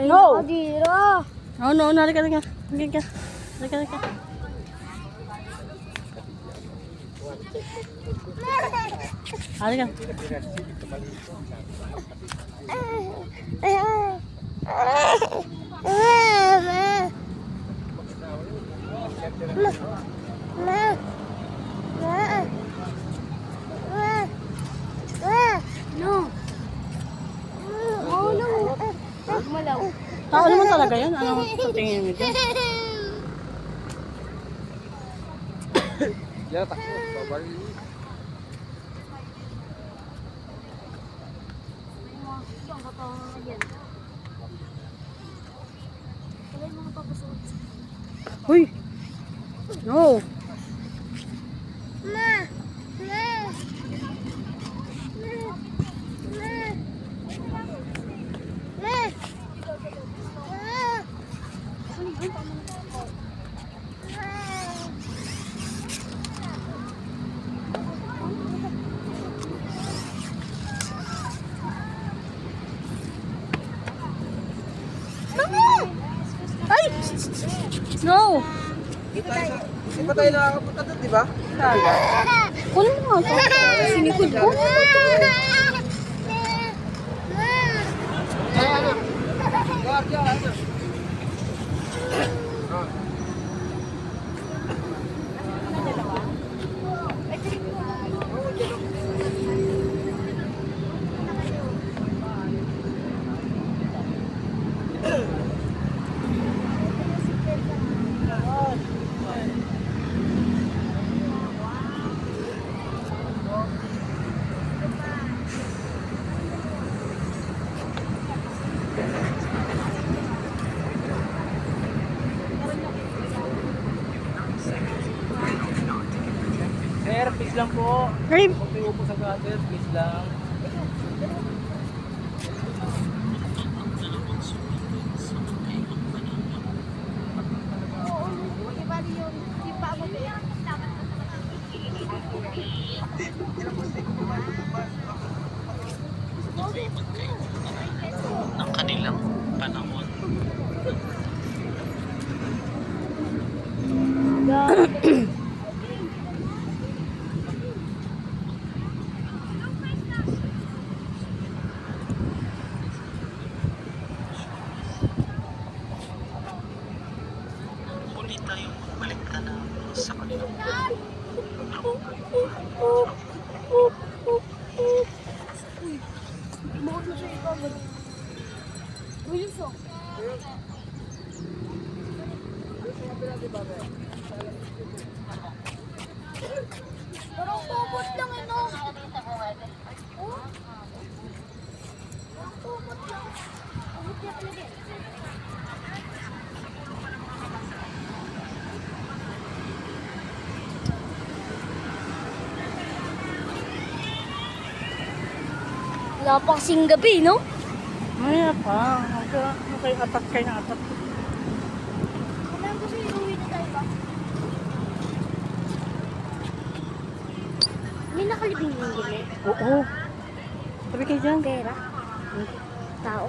No! Adira! No, no, no, halika. Halika. Halika. No. Malaw. Tao naman talaga yan. Ano sa tingin nito? Ya, takbo. Babalik. Uy! No! Ay! No! Di ba tayo nakakapunta doon, di ba? Kunin mo nga ito. Sinikod ko. Sir, please lang po. Hey! Huwag kayo upo sa gutter, please lang. Ng kanilang panahon. Muli tayong balik na sa kanilang Parang kumot lang ito. Kumot lang. Kumot lang talaga. Wala pa kasing gabi, no? Maya pa. Okay, atat kayo na atat. Kailangan ko sa'yo, iuwi na tayo ba? May nakalibing yung gabi. Oo. Sabi kayo dyan. Pera? Tao?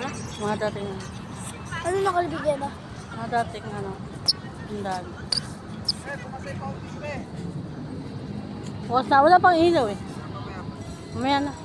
Ha? Mga dating Ano nakalibig yan ah? Mga dating handaan. Bukas na, wala pang ilaw eh. Mamaya na.